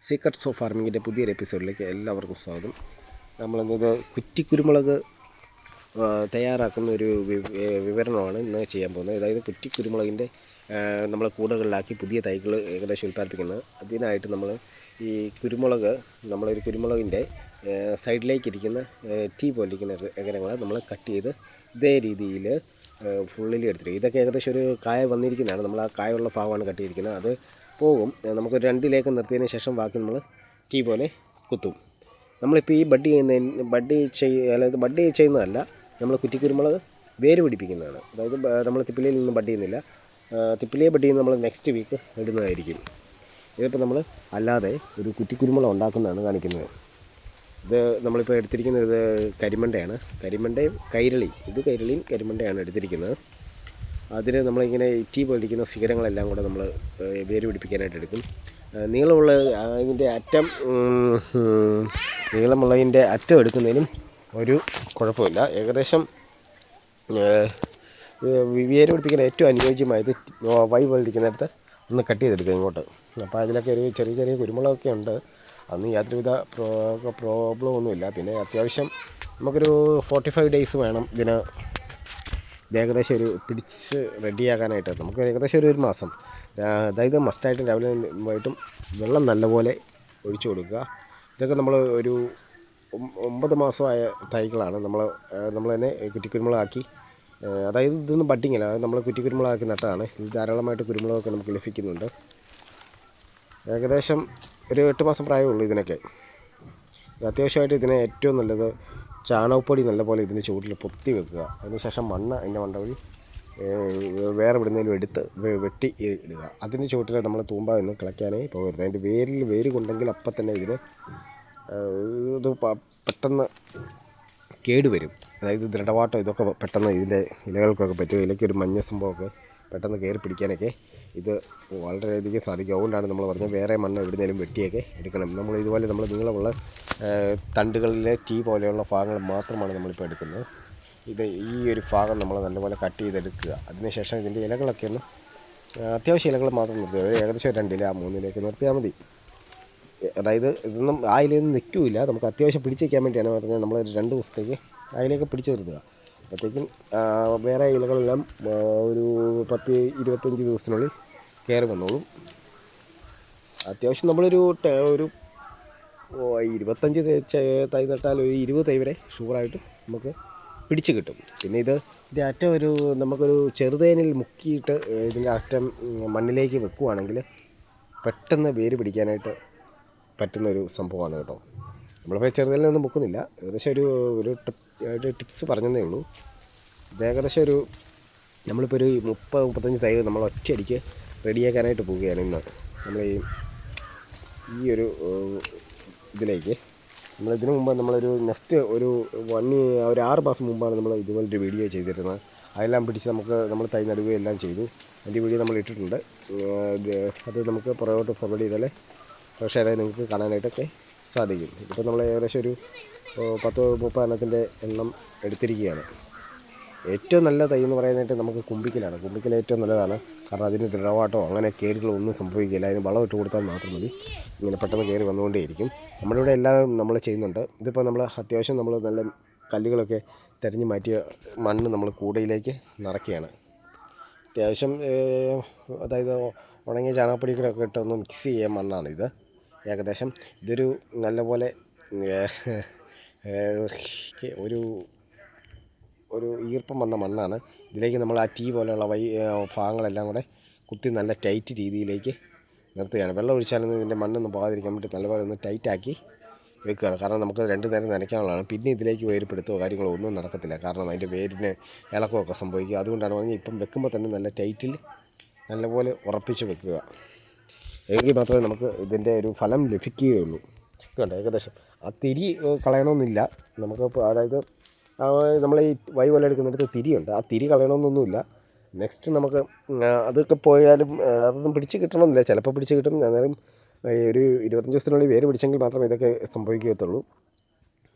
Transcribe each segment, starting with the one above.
Secrets of ഫാർമിങ്ങിൻ്റെ പുതിയൊരു എപ്പിസോഡിലേക്ക് എല്ലാവർക്കും സ്വാഗതം. നമ്മളിന്നത് കുറ്റിക്കുരുമുളക് തയ്യാറാക്കുന്ന ഒരു വിവരണമാണ് ഇന്ന് ചെയ്യാൻ പോകുന്നത്. അതായത് കുറ്റിക്കുരുമുളകിൻ്റെ നമ്മൾ കൂടുകളിലാക്കി പുതിയ തൈകൾ ഏകദേശം ഉൽപ്പാദിപ്പിക്കുന്നത്. അതിനായിട്ട് നമ്മൾ ഈ കുരുമുളക് നമ്മളൊരു കുരുമുളകിൻ്റെ സൈഡിലേക്ക് ഇരിക്കുന്ന ടീ പോലിരിക്കുന്ന എകരങ്ങൾ നമ്മൾ കട്ട് ചെയ്ത് ഇതേ രീതിയിൽ ഫുള്ളിൽ എടുത്തിരിക്കും. ഇതൊക്കെ ഏകദേശം ഒരു കായ വന്നിരിക്കുന്നതാണ്. നമ്മൾ ആ കായുള്ള ഭാഗമാണ് കട്ട് ചെയ്തിരിക്കുന്നത്. അത് പോകും. നമുക്ക് 2 ലേക്ക് നിർത്തിയതിന് ശേഷം ബാക്കി നമ്മൾ ടീ പോലെ കുത്തും. നമ്മളിപ്പോൾ ഈ ബഡ് ചെയ്യുന്നതല്ല, നമ്മൾ കുറ്റിക്കുരുമുളക് വേര് പിടിപ്പിക്കുന്നതാണ്. അതായത് നമ്മൾ തിപ്പിലയിൽ നിന്ന് ബഡ് ചെയ്യുന്നില്ല. തിപ്പിലയെ ബഡ് ചെയ്യുന്ന നമ്മൾ നെക്സ്റ്റ് വീക്ക് ഇടുന്നതായിരിക്കും. ഇതിപ്പോൾ നമ്മൾ അല്ലാതെ ഒരു കുറ്റിക്കുരുമുളക് ഉണ്ടാക്കുന്നതാണ് കാണിക്കുന്നത്. ഇത് നമ്മളിപ്പോൾ എടുത്തിരിക്കുന്നത് ഇത് കരിമണ്ടയാണ്. കരിമണ്ടയും കൈരളിയും കരിമണ്ടയാണ് എടുത്തിരിക്കുന്നത്. അതിന് നമ്മളിങ്ങനെ ടീ പോലിരിക്കുന്ന ശിഖരങ്ങളെല്ലാം കൂടെ നമ്മൾ വേര് പിടിപ്പിക്കാനായിട്ട് എടുക്കും. നീളമുള്ളതിൻ്റെ അറ്റം എടുക്കുന്നതിനും ഒരു കുഴപ്പമില്ല. ഏകദേശം വേര് പിടിപ്പിക്കാൻ ഏറ്റവും അനുയോജ്യമായത് വൈ പോലിരിക്കുന്നിടത്ത് ഒന്ന് കട്ട് ചെയ്തെടുക്കുക ഇങ്ങോട്ട്. അപ്പോൾ അതിലൊക്കെ ഒരു ചെറിയ കുരുമുളകൊക്കെ ഉണ്ട്. അന്ന് യാതൊരുവിധ പ്രോബ്ലം ഒന്നുമില്ല. പിന്നെ അത്യാവശ്യം നമുക്കൊരു 45 ഡേയ്സ് വേണം ഇതിന് ഏകദേശം ഒരു പിടിച്ച് റെഡിയാക്കാനായിട്ട്. നമുക്ക് ഏകദേശം ഒരു മാസം. അതായത് മസ്റ്റായിട്ടും രാവിലെ വൈകിട്ടും വെള്ളം നല്ലപോലെ ഒഴിച്ചു കൊടുക്കുക. ഇതൊക്കെ നമ്മൾ ഒരു 9 മാസമായ തൈകളാണ്. നമ്മൾ തന്നെ കുറ്റിക്കുരുമുളകാക്കി, അതായത് ഇതൊന്നും ബഡ്ഡിങ്ങല്ല, നമ്മൾ കുറ്റിക്കുരുമുളകാക്കി നട്ടതാണ്. ഇത് ധാരാളമായിട്ട് കുരുമുളകൊക്കെ നമുക്ക് ലഭിക്കുന്നുണ്ട്. ഏകദേശം ഒരു 8 മാസം പ്രായമുള്ളൂ ഇതിനൊക്കെ. അത്യാവശ്യമായിട്ട് ഇതിന് ഏറ്റവും നല്ലത് ചാണകപ്പൊടി നല്ലപോലെ ഇതിന് ചുവട്ടിൽ പൊത്തി വെക്കുക. അതിനുശേഷം മണ്ണ് അതിൻ്റെ മണ്ട വഴി വേറെ വിടുന്നതിലും എടുത്ത് വെട്ടി ഇടുക. അതിന് ചുവട്ടിൽ നമ്മൾ തൂമ്പ എന്ന് കിളയ്ക്കാനേ പോകരുത്. അതിൻ്റെ വേര് കൊണ്ടെങ്കിൽ അപ്പം തന്നെ ഇതിന് ഇത് പെട്ടെന്ന് കേടുവരും. അതായത് ദൃഢവാട്ടം ഇതൊക്കെ പെട്ടെന്ന് ഇതിൻ്റെ ഇലകൾക്കൊക്കെ പറ്റും. ഇലയ്ക്കൊരു മഞ്ഞ സംഭവമൊക്കെ പെട്ടെന്ന് കയറി പിടിക്കാനൊക്കെ ഇത് വളരെയധികം സാധിക്കും. അതുകൊണ്ടാണ് നമ്മൾ പറഞ്ഞത് വേറെ മണ്ണ് എവിടുന്നേലും വെട്ടിയൊക്കെ എടുക്കണം. നമ്മൾ ഇതുപോലെ നീളമുള്ള തണ്ടുകളിലെ ടീ പോലെയുള്ള ഭാഗങ്ങൾ മാത്രമാണ് നമ്മളിപ്പോൾ എടുക്കുന്നത്. ഈ ഒരു ഭാഗം നമ്മൾ നല്ലപോലെ കട്ട് ചെയ്തെടുക്കുക. അതിനുശേഷം ഇതിൻ്റെ ഇലകളൊക്കെ ഒന്ന് അത്യാവശ്യം ഇലകൾ മാത്രം നിർത്തുക. ഏകദേശം 2 ഇല 3 ഇലയൊക്കെ നിർത്തിയാൽ മതി. അതായത് ഇതൊന്നും ആ ഇലയൊന്നും നിൽക്കില്ല. നമുക്ക് അത്യാവശ്യം പിടിച്ചേക്കാൻ വേണ്ടിയാണ് പറഞ്ഞത്. നമ്മൾ 2 ദിവസത്തേക്ക് ആ ഇലയൊക്കെ പിടിച്ച് നിർത്തുക. അപ്പോഴത്തേക്കും വേറെ ഇലകളെല്ലാം ഒരു 10-25 ദിവസത്തിനുള്ളിൽ കയറി വന്നോളും. അത്യാവശ്യം നമ്മളൊരു 25 തൈ നട്ടാൽ ഒരു 20 തൈ വരെ ഷുവറായിട്ട് നമുക്ക് പിടിച്ച് കിട്ടും. പിന്നെ ഇതിൻ്റെ അറ്റം നമുക്കൊരു ചെറുതേനിൽ മുക്കിയിട്ട് ഇതിൻ്റെ അറ്റം മണ്ണിലേക്ക് വെക്കുകയാണെങ്കിൽ പെട്ടെന്ന് വേര് പിടിക്കാനായിട്ട് പറ്റുന്നൊരു സംഭവമാണ് കേട്ടോ. നമ്മളിപ്പോൾ ചെറുതേനിലൊന്നും മുക്കുന്നില്ല. ഏകദേശം ഒരു ടിപ്സ് പറഞ്ഞതേ ഉള്ളൂ. ഇത് ഏകദേശം നമ്മളിപ്പോൾ ഒരു 30-35 തൈ നമ്മൾ ഒറ്റയടിക്ക് റെഡിയാക്കാനായിട്ട് പോവുകയാണ് ഇന്ന്. നമ്മൾ ഈ ഒരു ഇതിലേക്ക് ഇതിനു മുമ്പ് നമ്മളൊരു നെക്സ്റ്റ് ഒരു 6 മാസം മുമ്പാണ് നമ്മൾ ഇതുപോലൊരു വീഡിയോ ചെയ്തിരുന്നത്. അതെല്ലാം പിടിച്ച് നമ്മൾ തൈ നടുകയും എല്ലാം ചെയ്തു. അതിൻ്റെ വീഡിയോ നമ്മൾ ഇട്ടിട്ടുണ്ട്. അത് നമുക്ക് പുറകോട്ട് ഫോർവേഡ് ചെയ്താലേ പക്ഷേ നിങ്ങൾക്ക് കാണാനായിട്ടൊക്കെ സാധിക്കും. ഇപ്പോൾ നമ്മൾ ഏകദേശം ഒരു 10-30 എണ്ണത്തിൻ്റെ എണ്ണം എടുത്തിരിക്കുകയാണ്. ഏറ്റവും നല്ല തൈ എന്ന് പറയാനായിട്ട് നമുക്ക് കുമ്പിക്കലാണ്. കുമ്പിക്കൽ ഏറ്റവും നല്ലതാണ്. കാരണം അതിന് ദൃഢവാട്ടോ അങ്ങനെ കേടുകളോ ഒന്നും സംഭവിക്കില്ല. അതിന് വളം ഇട്ട് കൊടുത്താൽ മാത്രം മതി. ഇങ്ങനെ പെട്ടെന്ന് കയറി വന്നുകൊണ്ടേയിരിക്കും. നമ്മളിവിടെ എല്ലാം നമ്മൾ ചെയ്യുന്നുണ്ട്. ഇതിപ്പോൾ നമ്മൾ അത്യാവശ്യം നമ്മൾ നല്ല കല്ലുകളൊക്കെ തിരഞ്ഞ് മാറ്റിയ മണ്ണ് നമ്മൾ കൂടയിലേക്ക് നിറയ്ക്കുകയാണ്. അത്യാവശ്യം അതായത് ഉണങ്ങിയ ചാണകപ്പൊടികളൊക്കെ ഇട്ടൊന്ന് മിക്സ് ചെയ്യാൻ മണ്ണാണ് ഇത്. ഏകദേശം ഇതൊരു നല്ലപോലെ ഒരു ഈർപ്പം വന്ന മണ്ണാണ്. ഇതിലേക്ക് നമ്മൾ ആ ടീ പോലെയുള്ള ഭാഗങ്ങളെല്ലാം കൂടെ കുത്തി നല്ല ടൈറ്റ് രീതിയിലേക്ക് നിർത്തുകയാണ്. വെള്ളം ഒഴിച്ചാലൊന്നും ഇതിൻ്റെ മണ്ണൊന്നും പോകാതിരിക്കാൻ വേണ്ടി നല്ലപോലെ ഒന്ന് ടൈറ്റാക്കി വെക്കുക. കാരണം നമുക്ക് 2 നേരം നനയ്ക്കാനുള്ളതാണ്. പിന്നെ ഇതിലേക്ക് വേർപ്പെടുത്തോ കാര്യങ്ങളോ ഒന്നും നടക്കത്തില്ല. കാരണം അതിൻ്റെ വേരിന് ഇളക്കമൊക്കെ സംഭവിക്കുക. അതുകൊണ്ടാണ് പറഞ്ഞത് ഇപ്പം വെക്കുമ്പോൾ തന്നെ നല്ല ടൈറ്റിൽ നല്ലപോലെ ഉറപ്പിച്ച് വെക്കുക. എങ്കിൽ മാത്രമേ നമുക്ക് ഇതിൻ്റെ ഒരു ഫലം ലഭിക്കുകയുള്ളൂ. കണ്ടോ, ഏകദേശം ആ തിരി കളയണമെന്നില്ല നമുക്ക്. അതായത് നമ്മൾ ഈ വൈ പോലെ എടുക്കുന്നിടത്ത് തിരിയുണ്ട്. ആ തിരി കളയണമെന്നൊന്നുമില്ല. നെക്സ്റ്റ് നമുക്ക് അതൊക്കെ പോയാലും അതൊന്നും പിടിച്ച് കിട്ടണമെന്നില്ല. ചിലപ്പോൾ പിടിച്ച് കിട്ടും. എന്നാലും ഒരു 25 ദിവസത്തിനുള്ളിൽ വേര് പിടിച്ചെങ്കിൽ മാത്രമേ ഇതൊക്കെ സംഭവിക്കുകയുള്ളൂ.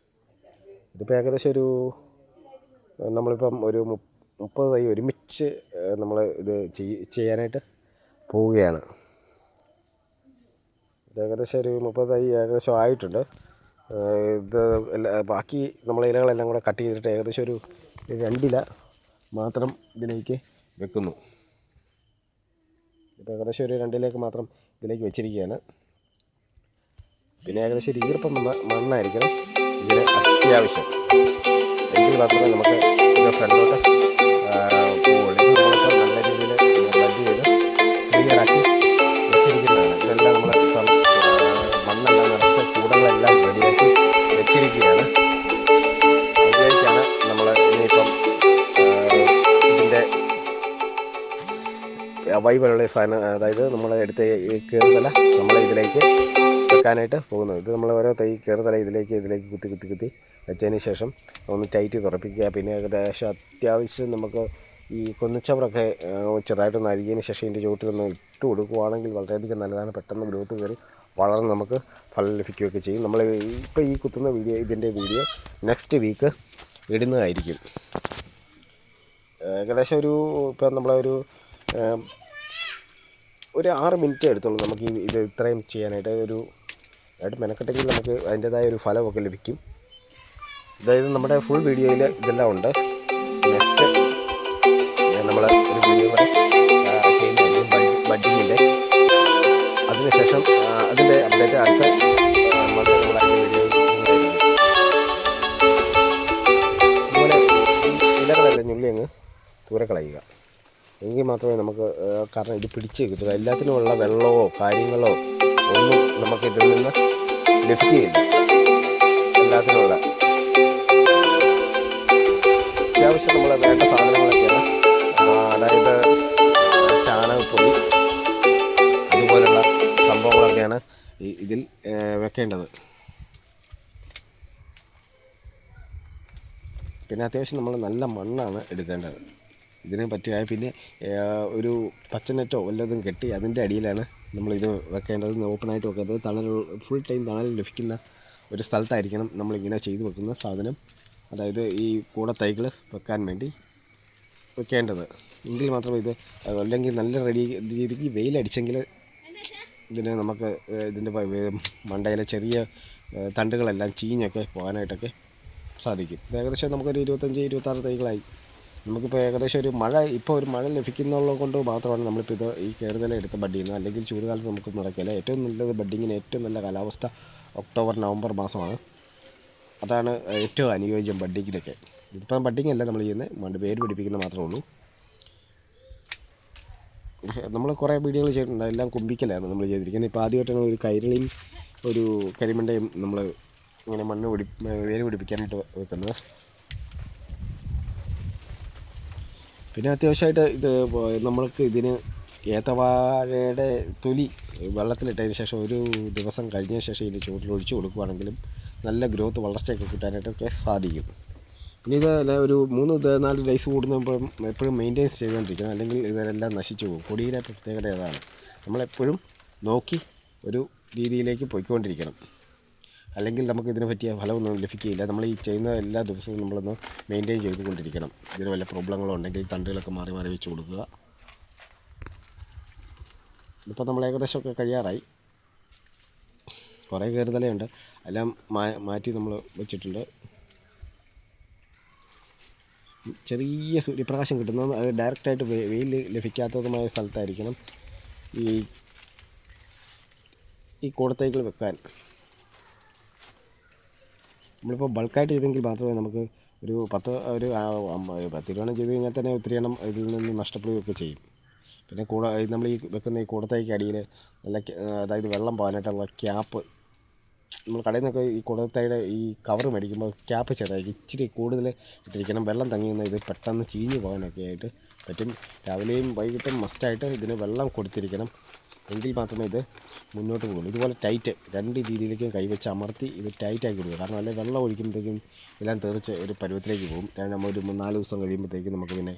ഇതിപ്പോൾ ഏകദേശം നമ്മളിപ്പം ഒരു 30 തൈ ഒരുമിച്ച് നമ്മൾ ഇത് ചെയ്യാനായിട്ട് പോവുകയാണ്. ഏകദേശം ഒരു 30 തൈ ഏകദേശം ആയിട്ടുണ്ട്. ഇത് ബാക്കി നമ്മളെ ഇലകളെല്ലാം കൂടെ കട്ട് ചെയ്തിട്ട് ഏകദേശം ഒരു 2 ഇല മാത്രം ഇതിലേക്ക് വെക്കുന്നു. ഇപ്പോൾ ഏകദേശം ഒരു 2 ഇലയ്ക്ക് മാത്രം ഇതിലേക്ക് വെച്ചിരിക്കുകയാണ്. പിന്നെ ഏകദേശം ഒരു ഈർപ്പം മണ്ണായിരിക്കണം ഇതിന് അത്യാവശ്യം, എങ്കിൽ മാത്രമേ നമുക്ക് ഇത് ഫ്രണ്ടോട്ട് പോവുള്ളൂ. ഇത് നമ്മളിപ്പോൾ നല്ല രീതിയിൽ ബഡ് ചെയ്ത് ക്ലിയറാക്കി വെച്ചിരിക്കുന്നതാണ്. ഇതെല്ലാം നമ്മളിപ്പം മണ്ണെല്ലാം നിറച്ച കൂടങ്ങളെല്ലാം റെഡിയാക്കി വെച്ചിരിക്കുകയാണ്. അതിലേക്കാണ് നമ്മൾ ഇനിയിപ്പം ഇതിൻ്റെ വൈബിലുള്ള സാധനം, അതായത് നമ്മൾ എടുത്ത ഈ കീറുതല നമ്മൾ ഇതിലേക്ക് വെക്കാനായിട്ട് പോകുന്നത്. ഇത് നമ്മൾ ഓരോ തൈ കീറുതല ഇതിലേക്ക് കുത്തി വെച്ചതിന് ശേഷം ഒന്ന് ടൈറ്റ് തുറപ്പിക്കുക. പിന്നെ ഏകദേശം അത്യാവശ്യം നമുക്ക് ഈ കുന്നിച്ചവറൊക്കെ ചെറുതായിട്ടൊന്ന് അഴുകിയതിന് ശേഷം ഇതിൻ്റെ ചുവട്ടിലൊന്ന് ഇട്ട് കൊടുക്കുകയാണെങ്കിൽ വളരെയധികം നല്ലതാണ്. പെട്ടെന്ന് ഗ്രോത്ത് കയറി വളർന്ന് നമുക്ക് ഫലം ലഭിക്കുകയൊക്കെ ചെയ്യും. നമ്മൾ ഇപ്പോൾ ഈ കുത്തുന്ന ഇതിൻ്റെ വീഡിയോ നെക്സ്റ്റ് വീക്ക് ഇടുന്നതായിരിക്കും. ഏകദേശം ഇപ്പം നമ്മളൊരു 6 മിനിറ്റ് എടുത്തോളൂ നമുക്ക് ഇത് ഇത്രയും ചെയ്യാനായിട്ട്. ആയിട്ട് മെനക്കെട്ടെങ്കിൽ നമുക്ക് അതിൻ്റേതായ ഒരു ഫലമൊക്കെ ലഭിക്കും. അതായത് നമ്മുടെ ഫുൾ വീഡിയോയിൽ ഇതെല്ലാം ഉണ്ട്. നെക്സ്റ്റ് നമ്മൾ ഒരു വീഡിയോ കൂടെ ചെയ്യുന്നതായിരിക്കും ബഡ്ഡിങ്ങിൻ്റെ. അതിനുശേഷം അതിൻ്റെ അപ്ഡേറ്റ് അടുത്ത നമ്മളെ വീഡിയോ. അതുപോലെ ഇലകളെല്ലാം ഞുള്ളി അങ്ങ് ദൂരെ കളയുക, എങ്കിൽ മാത്രമേ നമുക്ക്, കാരണം ഇത് പിടിച്ച് കിട്ടുക. എല്ലാത്തിനുമുള്ള വെള്ളമോ കാര്യങ്ങളോ ഒന്നും നമുക്ക് ഇതിൽ നിന്ന് ലഭിക്കുകയില്ല. എല്ലാത്തിനുമുള്ള അത്യാവശ്യം നമ്മൾ വേണ്ട സാധനങ്ങളൊക്കെയാണ്, അതായത് ചാണകപ്പൊടി അതുപോലുള്ള സംഭവങ്ങളൊക്കെയാണ് ഇതിൽ വെക്കേണ്ടത്. പിന്നെ അത്യാവശ്യം നമ്മൾ നല്ല മണ്ണാണ് എടുക്കേണ്ടത് ഇതിന് പറ്റിയാൽ. പിന്നെ ഒരു പച്ചനെറ്റോ വല്ലതും കെട്ടി അതിൻ്റെ അടിയിലാണ് നമ്മളിത് വെക്കേണ്ടത്. ഓപ്പണായിട്ട് വെക്കേണ്ടത് ഫുൾ ടൈം തണൽ ലഭിക്കുന്ന ഒരു സ്ഥലത്തായിരിക്കണം നമ്മളിങ്ങനെ ചെയ്ത് വെക്കുന്ന സാധനം, അതായത് ഈ കൂടെ തൈകൾ വെക്കാൻ വേണ്ടി വെക്കേണ്ടത്. എങ്കിൽ മാത്രമേ ഇത്, അല്ലെങ്കിൽ നല്ല രീതിക്ക് വെയിലടിച്ചെങ്കിൽ ഇതിന് നമുക്ക് ഇതിൻ്റെ മണ്ടയിലെ ചെറിയ തണ്ടുകളെല്ലാം ചീഞ്ഞൊക്കെ പോകാനായിട്ടൊക്കെ സാധിക്കും. ഇത് ഏകദേശം നമുക്കൊരു 25-26 തൈകളായി. നമുക്കിപ്പോൾ ഏകദേശം ഒരു മഴ ലഭിക്കുന്നുള്ളത് കൊണ്ട് മാത്രമാണ് നമ്മളിപ്പോൾ ഈ കയറുതല എടുത്ത് ബഡ് ചെയ്യുന്നത്. അല്ലെങ്കിൽ ചൂടുകാലത്ത് നമുക്ക് നടക്കില്ല. ഏറ്റവും നല്ലത് ബഡ്ഡിങ്ങിന് ഏറ്റവും നല്ല കാലാവസ്ഥ ഒക്ടോബർ നവംബർ മാസമാണ്. അതാണ് ഏറ്റവും അനുയോജ്യം ബഡ്ഡിങ്ങിനൊക്കെ. ഇതിപ്പം ബഡ്ഡിങ് അല്ല നമ്മൾ ചെയ്യുന്നത്, വേര് പിടിപ്പിക്കുന്നത് മാത്രമേ ഉള്ളൂ. നമ്മൾ കുറേ വീഡിയോകൾ ചെയ്തിട്ടുണ്ട്, എല്ലാം കുമ്പിക്കലാണ് നമ്മൾ ചെയ്തിരിക്കുന്നത്. ഇപ്പോൾ ആദ്യമായിട്ടാണ് ഒരു കൈരളിയും ഒരു കരിമണ്ടയും നമ്മൾ ഇങ്ങനെ വേര് പിടിപ്പിക്കാനായിട്ട് വെക്കുന്നത്. പിന്നെ അത്യാവശ്യമായിട്ട് ഇത് നമ്മൾക്ക് ഇതിന് ഏത്തവാഴയുടെ തൊലി വെള്ളത്തിലിട്ടതിന് ശേഷം ഒരു ദിവസം കഴിഞ്ഞ ശേഷം ഇതിൻ്റെ ചുവട്ടിൽ ഒഴിച്ച് കൊടുക്കുകയാണെങ്കിലും നല്ല ഗ്രോത്ത് വളർച്ചയൊക്കെ കിട്ടാനായിട്ടൊക്കെ സാധിക്കും. പിന്നെ ഇത് ഒരു 3-4 ഡേയ്സ് കൂടുമ്പോഴും എപ്പോഴും മെയിൻറ്റെയിൻസ് ചെയ്തുകൊണ്ടിരിക്കണം, അല്ലെങ്കിൽ ഇതെല്ലാം നശിച്ചു പോകും. പൊടിയുടെ പ്രത്യേകത അതാണ്. നമ്മളെപ്പോഴും നോക്കി ഒരു രീതിയിലേക്ക് പോയിക്കൊണ്ടിരിക്കണം, അല്ലെങ്കിൽ നമുക്ക് ഇതിനെ പറ്റിയ ഫലമൊന്നും ലഭിക്കുകയില്ല. നമ്മൾ ഈ ചെയ്യുന്ന എല്ലാ ദിവസവും നമ്മളൊന്ന് മെയിൻറ്റെയിൻ ചെയ്തുകൊണ്ടിരിക്കണം. ഇതിന് വല്ല പ്രോബ്ലങ്ങളോ ഉണ്ടെങ്കിൽ തണ്ടുകളൊക്കെ മാറി വെച്ച് കൊടുക്കുക. ഇപ്പോൾ നമ്മൾ ഏകദേശമൊക്കെ കഴിയാറായി. കുറേ കയറുതലയുണ്ട്, എല്ലാം മാറ്റി നമ്മൾ വെച്ചിട്ടുണ്ട്. ചെറിയ സൂര്യപ്രകാശം കിട്ടുന്നതും അത് ഡയറക്റ്റായിട്ട് വെയിൽ ലഭിക്കാത്തതുമായ സ്ഥലത്തായിരിക്കണം ഈ കൂടത്തൈകൾ വെക്കാൻ. നമ്മളിപ്പോൾ ബൾക്കായിട്ട് ചെയ്തെങ്കിൽ മാത്രമേ നമുക്ക് ഒരു 10 രൂപ ചെയ്ത് കഴിഞ്ഞാൽ തന്നെ ഒത്തിരി എണ്ണം ഇതിൽ നിന്ന് നഷ്ടപ്പെടുകയൊക്കെ ചെയ്യും. പിന്നെ നമ്മൾ ഈ വെക്കുന്ന ഈ കൂടത്തൈക്ക് അടിയിൽ നല്ല, അതായത് വെള്ളം പോകാനായിട്ടുള്ള ക്യാപ്പ്, നമ്മൾ കടയിൽ നിന്നൊക്കെ ഈ കൂടത്തൈയുടെ ഈ കവർ മേടിക്കുമ്പോൾ ക്യാപ്പ് ചെറുതായി ഇച്ചിരി കൂടുതൽ ഇട്ടിരിക്കണം. വെള്ളം തങ്ങി നിന്ന് ഇത് പെട്ടെന്ന് ചീഞ്ഞ് പോകാനൊക്കെ ആയിട്ട് പറ്റും. രാവിലെയും വൈകിട്ടും മസ്റ്റായിട്ട് ഇതിന് വെള്ളം കൊടുത്തിരിക്കണം, എങ്കിൽ മാത്രമേ ഇത് മുന്നോട്ട് പോകുള്ളൂ. ഇതുപോലെ ടൈറ്റ് 2 രീതിയിലേക്കും കൈവച്ച് അമർത്തി ഇത് ടൈറ്റാക്കി കൊടുക്കുക. കാരണം അല്ലെങ്കിൽ വെള്ളം ഒഴിക്കുമ്പോഴത്തേക്കും എല്ലാം തെറിച്ച് ഒരു പരുവത്തിലേക്ക് പോകും. നമ്മൾ ഒരു 4 ദിവസം കഴിയുമ്പോഴത്തേക്കും നമുക്ക് പിന്നെ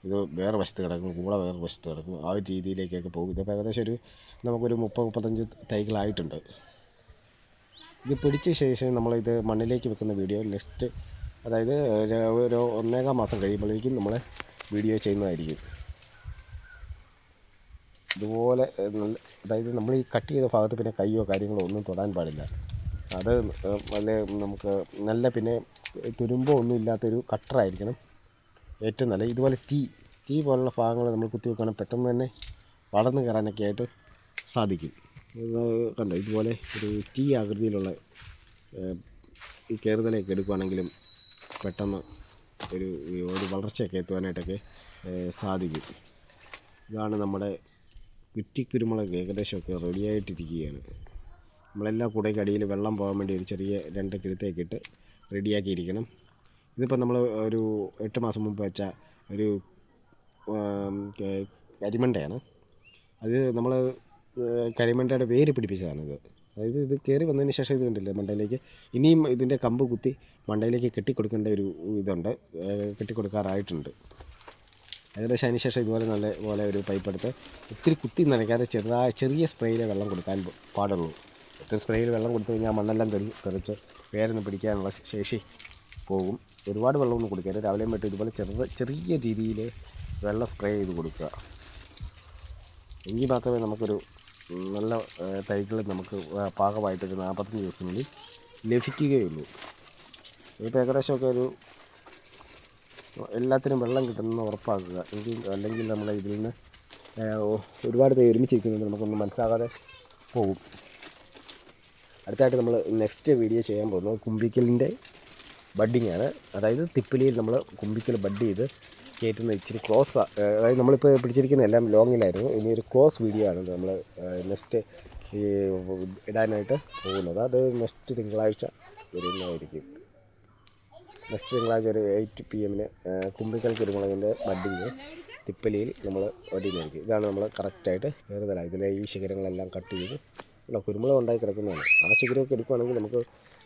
ഇത് വേറെ വശത്ത് കിടക്കും, കൂടെ വേറെ വശത്ത് കിടക്കും. ആ ഒരു രീതിയിലേക്കൊക്കെ പോകും. ഇതിപ്പോൾ ഏകദേശം നമുക്കൊരു 30-35 തൈകളായിട്ടുണ്ട്. ഇത് പിടിച്ച ശേഷം നമ്മളിത് മണ്ണിലേക്ക് വെക്കുന്ന വീഡിയോ നെക്സ്റ്റ്, അതായത് ഒരു 1.25 മാസം കഴിയുമ്പോഴേക്കും നമ്മൾ വീഡിയോ ചെയ്യുന്നതായിരിക്കും. ഇതുപോലെ നല്ല, അതായത് നമ്മൾ ഈ കട്ട് ചെയ്ത ഭാഗത്ത് പിന്നെ കയ്യോ കാര്യങ്ങളോ ഒന്നും തൊടാൻ പാടില്ല. അത് നല്ല നമുക്ക് നല്ല പിന്നെ തുരുമ്പോ ഒന്നും ഇല്ലാത്തൊരു കട്ടറായിരിക്കണം ഏറ്റവും നല്ല. ഇതുപോലെ തീ പോലുള്ള ഭാഗങ്ങൾ നമ്മൾ കുത്തി വെക്കുകയാണെങ്കിൽ പെട്ടെന്ന് തന്നെ വളർന്നു കയറാനൊക്കെ ആയിട്ട് സാധിക്കും. കണ്ടോ, ഇതുപോലെ ഒരു ടീ ആകൃതിയിലുള്ള ഈ കയറുതലയൊക്കെ എടുക്കുകയാണെങ്കിലും പെട്ടെന്ന് ഒരു വളർച്ചയൊക്കെ എത്തുവാനായിട്ടൊക്കെ സാധിക്കും. ഇതാണ് നമ്മുടെ കുറ്റിക്കുരുമുളക് ഏകദേശമൊക്കെ റെഡിയായിട്ടിരിക്കുകയാണ്. നമ്മളെല്ലാം കൂടേക്ക് അടിയിൽ വെള്ളം പോകാൻ വേണ്ടി ഒരു ചെറിയ 2 കിഴത്തേക്ക് ഇട്ട് റെഡിയാക്കിയിരിക്കണം. ഇതിപ്പോൾ നമ്മൾ ഒരു 8 മാസം മുമ്പ് വെച്ച ഒരു കരിമണ്ടയാണ്. അത് നമ്മൾ കരിമണ്ടയുടെ വേര് പിടിപ്പിച്ചതാണിത്. അതായത് ഇത് കയറി വന്നതിന് ശേഷം ഇത് കണ്ടില്ലേ മണ്ടയിലേക്ക്, ഇനിയും ഇതിൻ്റെ കമ്പ് കുത്തി മണ്ടയിലേക്ക് കെട്ടിക്കൊടുക്കേണ്ട ഒരു ഇതുണ്ട്, കെട്ടിക്കൊടുക്കാറായിട്ടുണ്ട്. ഏകദേശം അതിന് ശേഷം ഇതുപോലെ നല്ല പോലെ ഒരു പൈപ്പ് എടുത്ത് ഒത്തിരി കുത്തി നനയ്ക്കാതെ ചെറിയ സ്പ്രേയിൽ വെള്ളം കൊടുക്കാൻ പാടുള്ളൂ. ഒത്തിരി സ്പ്രേയിൽ വെള്ളം കൊടുത്തു കഴിഞ്ഞാൽ മണ്ണെല്ലാം തെറിച്ച് വേരൊന്ന് പിടിക്കാനുള്ള ശേഷി പോകും. ഒരുപാട് വെള്ളമൊന്നും കൊടുക്കരുത്. രാവിലെയും വൈകിട്ടും ഇതുപോലെ ചെറിയ രീതിയിൽ വെള്ളം സ്പ്രേ ചെയ്ത് കൊടുക്കുക. എങ്കിൽ മാത്രമേ നമുക്കൊരു നല്ല തൈകൾ നമുക്ക് പാകമായിട്ടൊരു 45 ദിവസത്തിനുള്ളിൽ ലഭിക്കുകയുള്ളൂ. ഇതിപ്പോൾ ഏകദേശമൊക്കെ ഒരു എല്ലാത്തിനും വെള്ളം കിട്ടുമെന്ന് ഉറപ്പാക്കുക. അല്ലെങ്കിൽ നമ്മൾ ഇതിൽ നിന്ന് ഒരുപാട് തൈ ഒരുമിച്ചിരിക്കുന്നത് നമുക്കൊന്നും മനസ്സിലാകാതെ പോകും. അടുത്തായിട്ട് നമ്മൾ നെക്സ്റ്റ് വീഡിയോ ചെയ്യാൻ പോകുന്നത് കുമ്പിക്കലിൻ്റെ ബഡ്ഡിങ്ങാണ്. അതായത് തിപ്പിലിയിൽ നമ്മൾ കുമ്പിക്കൽ ബഡ് ചെയ്ത് കയറ്റുന്ന ഇച്ചിരി ക്ലോസ്, അതായത് നമ്മളിപ്പോൾ പിടിച്ചിരിക്കുന്ന എല്ലാം ലോങ്ങിലായിരുന്നു. ഇനി ഒരു ക്ലോസ് വീഡിയോ ആണ് നമ്മൾ നെക്സ്റ്റ് ഇടാനായിട്ട് പോകുന്നത്. അത് നെക്സ്റ്റ് തിങ്കളാഴ്ച വരുന്നതായിരിക്കും. നെക്സ്റ്റ് തിങ്കളാഴ്ച ഒരു 8 PM കുമ്പിക്കൽ കുരുമുളകിൻ്റെ ബഡ്ഡിങ് തിപ്പലിയിൽ നമ്മൾ ബഡ്ഡിങ്ങായിരിക്കും. ഇതാണ് നമ്മൾ കറക്റ്റായിട്ട് കയറുതല. ഇതിലെ ഈ ശിഖരങ്ങളെല്ലാം കട്ട് ചെയ്ത് ഉള്ള കുരുമുളക് ഉണ്ടായി കിടക്കുന്നതാണ്. ആ ശിഖരമൊക്കെ എടുക്കുകയാണെങ്കിൽ നമുക്ക്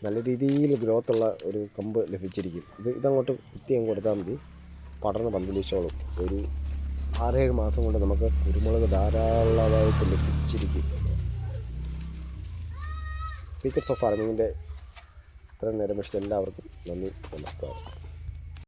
നല്ല രീതിയിൽ ഗ്രോത്തുള്ള ഒരു കമ്പ് ലഭിച്ചിരിക്കും. ഇതങ്ങോട്ട് കുത്തി അങ്ങ് കൊടുത്താൽ മതി, പടർന്ന് പന്തലിച്ചോളും. ഒരു 6-7 മാസം കൊണ്ട് നമുക്ക് കുരുമുളക് ധാരാളമായിട്ട് ലഭിച്ചിരിക്കും. സീക്രട്സ് ഓഫ് ഫാർമിങ്ങിൻ്റെ ഇത്രയും നേരം പക്ഷേ എല്ലാവർക്കും നന്ദി, നമസ്കാരം.